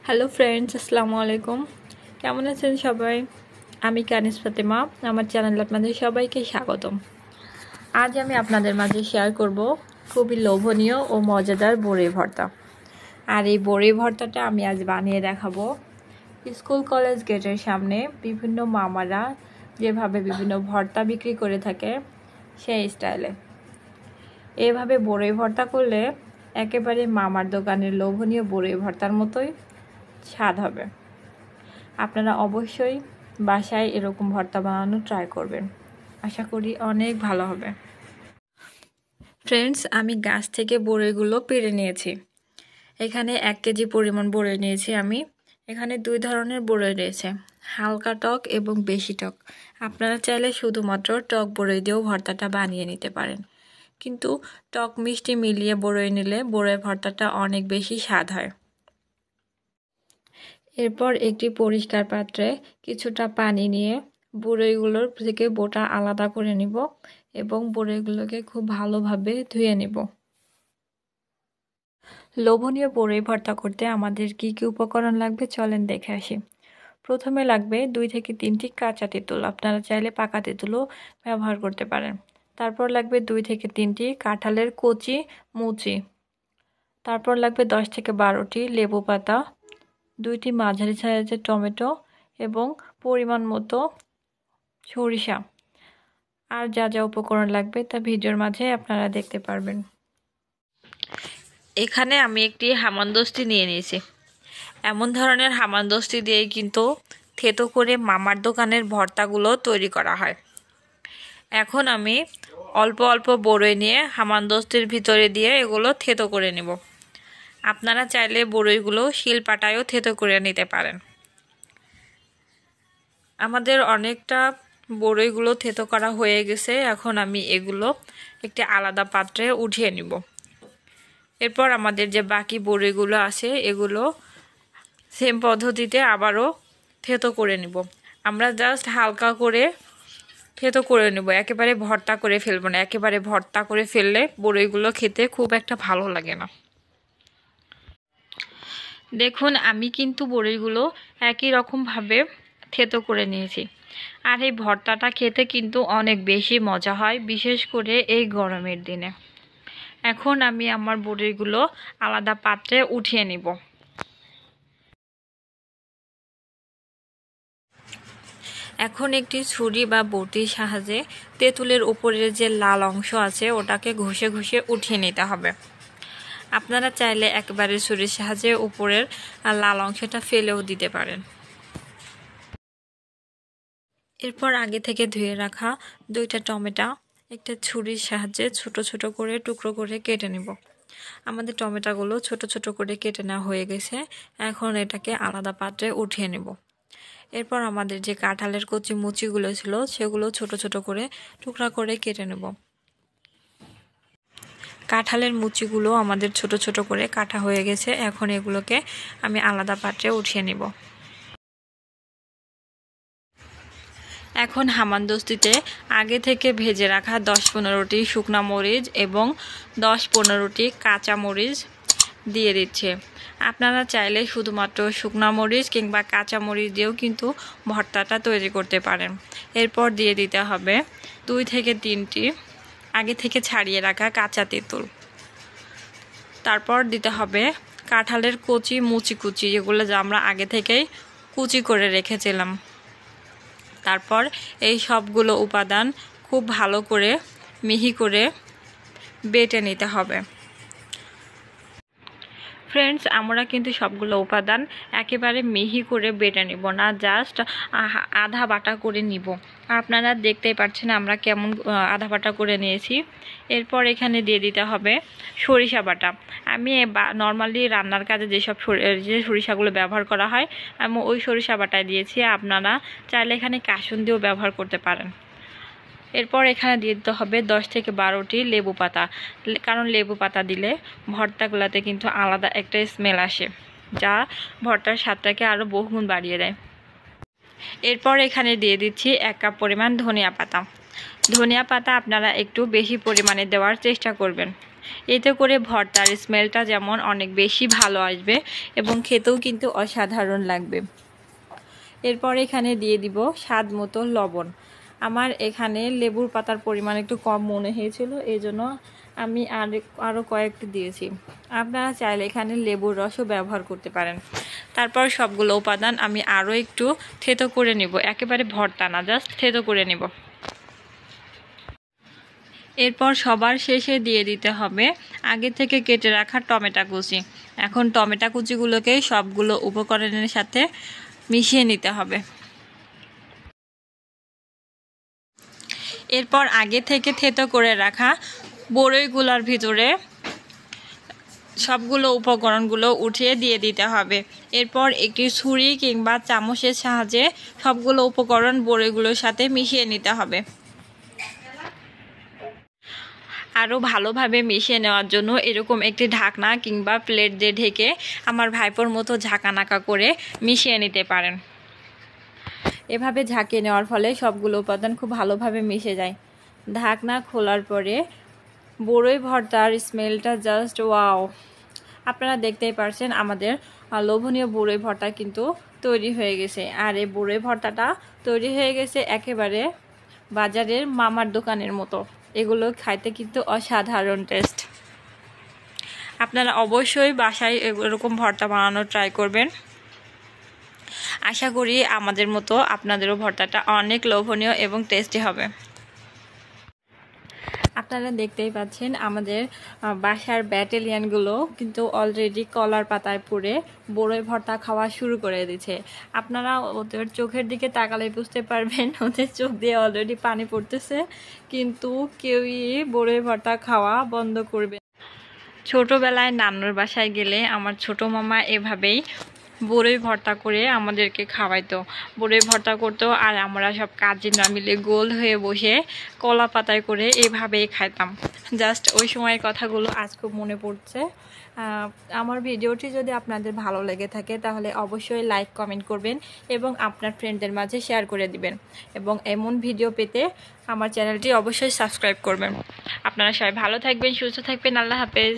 Hello friends, আসসালামু আলাইকুম। কেমন আছেন সবাই? আমি কানিস ফাতেমা, আমার চ্যানেলে আপনাদের সবাইকে স্বাগতম। আজ আমি আপনাদের মাঝে শেয়ার করব খুবই লোভনীয় ও মজাদার বড়ই ভর্তা। আর এই বড়ই ভর্তাটা আমি আজ বানিয়ে দেখাবো স্কুল কলেজ গেটের সামনে বিভিন্ন মামারা যেভাবে বিভিন্ন ভর্তা বিক্রি করে থাকে সেই স্টাইলে। এভাবে বড়ই ভর্তা করলে একেবারে মামার দোকানের লোভনীয় বড়ই ভর্তার মতোই স্বাদ হবে। আপনারা অবশ্যই বাসায় এরকম ভর্তা বানানো ট্রাই করবেন, আশা করি অনেক ভালো হবে। ফ্রেন্ডস, আমি গাছ থেকে বড়ইগুলো পেড়ে নিয়েছি। এখানে 1 কেজি পরিমাণ বড়ই নিয়েছি আমি। এখানে 2 ধরনের বড়ই রয়েছে, হালকা টক এবং বেশি টক। আপনারা চাইলে শুধুমাত্র টক বড়ই দিয়েও ভর্তাটা বানিয়ে নিতে পারেন, কিন্তু টক মিষ্টি মিলিয়ে বড়ই নিলে বড়ই ভর্তাটা অনেক বেশি স্বাদ হয়। এরপর একটি পরিষ্কার পাত্রে কিছুটা পানি নিয়ে বড়ইগুলোর থেকে বোটা আলাদা করে নিব এবং বড়ইগুলোকে খুব ভালোভাবে ধুয়ে নিব। লোভনীয় বড়ই ভর্তা করতে আমাদের কি কি উপকরণ লাগবে চলেন দেখে আসি। প্রথমে লাগবে 2 থেকে 3টি কাঁচা তেঁতুল, আপনারা চাইলে পাকা তেঁতুলও ব্যবহার করতে পারেন। তারপর লাগবে 2 থেকে 3টি কাঁঠালের কচি মুচি। তারপর লাগবে 10 থেকে 12টি লেবু পাতা, 2টি মাঝারি সাইজের টমেটো এবং পরিমাণ মতো সরিষা। আর যা যা উপকরণ লাগবে তা ভিডিওর মাঝে আপনারা দেখতে পারবেন। এখানে আমি একটি হামানদস্তি নিয়ে নিয়েছি। এমন ধরনের হামানদস্তি দিয়ে কিন্তু থেতো করে মামার দোকানের ভর্তাগুলো তৈরি করা হয়। এখন আমি অল্প অল্প বড়ই নিয়ে হামানদস্তির ভিতরে দিয়ে এগুলো থেতো করে নেব। আপনারা চাইলে বড়ইগুলো শিলপাটায়ও থেতো করে নিতে পারেন। আমাদের অনেকটা বড়ইগুলো থেতো করা হয়ে গেছে। এখন আমি এগুলো একটি আলাদা পাত্রে উঠিয়ে নিব। এরপর আমাদের যে বাকি বড়ইগুলো আছে এগুলো সেম পদ্ধতিতে আবারও থেতো করে নিব। আমরা জাস্ট হালকা করে থেতো করে নেব, একেবারে ভর্তা করে ফেলবো না। একেবারে ভর্তা করে ফেললে বড়ইগুলো খেতে খুব একটা ভালো লাগে না। দেখুন, আমি কিন্তু বড়িগুলো একই রকমভাবে থেতো করে নিয়েছি। আর এই ভর্তাটা খেতে কিন্তু অনেক বেশি মজা হয়, বিশেষ করে এই গরমের দিনে। এখন আমি আমার বড়িগুলো আলাদা পাত্রে উঠিয়ে নিব। এখন একটি ছুরি বা বটির সাহায্যে তেঁতুলের উপরের যে লাল অংশ আছে ওটাকে ঘষে ঘষে উঠিয়ে নিতে হবে। আপনারা চাইলে একেবারে ছুরির সাহায্যে উপরের লাল অংশটা ফেলেও দিতে পারেন। এরপর আগে থেকে ধুয়ে রাখা 2টা টমেটো একটা ছুরির সাহায্যে ছোট ছোট করে টুকরো করে কেটে নিব। আমাদের টমেটোগুলো ছোট ছোট করে কেটে নেওয়া হয়ে গেছে। এখন এটাকে আলাদা পাত্রে উঠিয়ে নেব। এরপর আমাদের যে কাঁঠালের কচি মুচিগুলো ছিল সেগুলো ছোট ছোট করে টুকরা করে কেটে নেব। কাঁঠালের মুচিগুলো আমাদের ছোট ছোট করে কাটা হয়ে গেছে। এখন এগুলোকে আমি আলাদা পাত্রে উঠিয়ে নিব। এখন হামানদস্তিতে আগে থেকে ভেজে রাখা 10-15টি শুকনা মরিচ এবং 10-15টি কাঁচা মরিচ দিয়ে দিচ্ছে। আপনারা চাইলে শুধুমাত্র শুকনা মরিচ কিংবা কাঁচা মরিচ দিয়েও কিন্তু ভর্তাটা তৈরি করতে পারেন। এরপর দিয়ে দিতে হবে 2 থেকে 3টি আগে থেকে ছাড়িয়ে রাখা কাঁচা তেঁতুল। তারপর দিতে হবে কাঁঠালের কচি মুচি কুচি, যেগুলো আমরা আগে থেকেই কুচি করে রেখেছিলাম। তারপর এই সবগুলো উপাদান খুব ভালো করে মিহি করে বেটে নিতে হবে। ফ্রেন্ডস, আমরা কিন্তু সবগুলো উপাদান একেবারে মিহি করে বেটে নিব না, জাস্ট আধা বাটা করে নিব। আপনারা দেখতেই পাচ্ছেন আমরা কেমন আধা বাটা করে নিয়েছি। এরপর এখানে দিয়ে দিতে হবে সরিষা বাটা। আমি নর্মালি রান্নার কাজে যে সরিষাগুলো ব্যবহার করা হয় আমি ওই সরিষা বাটায় দিয়েছি। আপনারা চাইলে এখানে কাসুন দিয়েও ব্যবহার করতে পারেন। এরপর এখানে দিয়ে দিতে হবে 10 থেকে 12টি লেবু পাতা, কারণ লেবু পাতা দিলে ভর্তাগুলোতে কিন্তু আলাদা একটা স্মেল আসে, যা ভর্তার স্বাদটাকে আরও বহুগুণ বাড়িয়ে দেয়। এরপর এখানে দিয়ে দিচ্ছি 1 কাপ পরিমাণ ধনিয়া পাতা। ধনিয়া পাতা আপনারা একটু বেশি পরিমাণে দেওয়ার চেষ্টা করবেন। এতে করে ভর্তার স্মেলটা যেমন অনেক বেশি ভালো আসবে এবং খেতেও কিন্তু অসাধারণ লাগবে। এরপর এখানে দিয়ে দিব স্বাদ মতো লবণ। আমার এখানে লেবুর পাতার পরিমাণ একটু কম মনে হয়েছিল, এই জন্য আমি আরও কয়েকটি দিয়েছি। আপনারা চাইলে এখানে লেবুর রসও ব্যবহার করতে পারেন। তারপর সবগুলো উপাদান আমি আরও একটু থেতো করে নিব, একেবারে ভর্তা না, জাস্ট থেতো করে নিব। এরপর সবার শেষে দিয়ে দিতে হবে আগে থেকে কেটে রাখা টমেটো কুচি। এখন টমেটো কুচিগুলোকে সবগুলো উপকরণের সাথে মিশিয়ে নিতে হবে। এরপর আগে থেকে থেতো করে রাখা বড়ইগুলোর ভিতরে সবগুলো উপকরণগুলো উঠিয়ে দিয়ে দিতে হবে। এরপর একটি ছুরি কিংবা চামচের সাহায্যে সবগুলো উপকরণ বড়ইগুলোর সাথে মিশিয়ে নিতে হবে। আরও ভালোভাবে মিশিয়ে নেওয়ার জন্য এরকম একটি ঢাকনা কিংবা প্লেট দিয়ে ঢেকে আমার ভাইপোর মতো ঝাঁকানাকা করে মিশিয়ে নিতে পারেন। এভাবে ঝাঁকিয়ে নেওয়ার ফলে সবগুলো উপাদান খুব ভালোভাবে মিশে যায়। ঢাকনা খোলার পরে বড়ই ভর্তার স্মেলটা জাস্ট ওয়াও! আপনারা দেখতেই পারছেন আমাদের লোভনীয় বড়ই ভর্তা কিন্তু তৈরি হয়ে গেছে। আর এই বড়ই ভর্তাটা তৈরি হয়ে গেছে একেবারে বাজারের মামার দোকানের মতো। এগুলো খাইতে কিন্তু অসাধারণ টেস্ট। আপনারা অবশ্যই বাসায় এরকম ভর্তা বানানোর ট্রাই করবেন। আশা করি আমাদের মতো আপনাদেরও ভর্তাটা অনেক লোভনীয় এবং টেস্টি হবে। আপনারা দেখতেই পাচ্ছেন আমাদের বাসার ব্যাটালিয়ানগুলো কিন্তু অলরেডি কলার পাতায় পুড়ে বড়ই ভর্তা খাওয়া শুরু করে দিয়েছে। আপনারা ওদের চোখের দিকে তাকালে বুঝতে পারবেন ওদের চোখ দিয়ে অলরেডি পানি পড়তেছে, কিন্তু কেউই বড়ই ভর্তা খাওয়া বন্ধ করবে। ছোটোবেলায় নান্নুর বাসায় গেলে আমার ছোটো মামা এভাবেই বড়ই ভর্তা করে আমাদেরকে খাওয়াইতো, বড়ই ভর্তা করতো, আর আমরা সব কাজিনরা মিলে গোল হয়ে বসে কলা পাতায় করে এভাবেই খাইতাম। জাস্ট ওই সময়ের কথাগুলো আজ খুব মনে পড়ছে। আমার ভিডিওটি যদি আপনাদের ভালো লেগে থাকে তাহলে অবশ্যই লাইক কমেন্ট করবেন এবং আপনার ফ্রেন্ডদের মাঝে শেয়ার করে দিবেন, এবং এমন ভিডিও পেতে আমার চ্যানেলটি অবশ্যই সাবস্ক্রাইব করবেন। আপনারা সবাই ভালো থাকবেন, সুস্থ থাকবেন। আল্লাহ হাফেজ।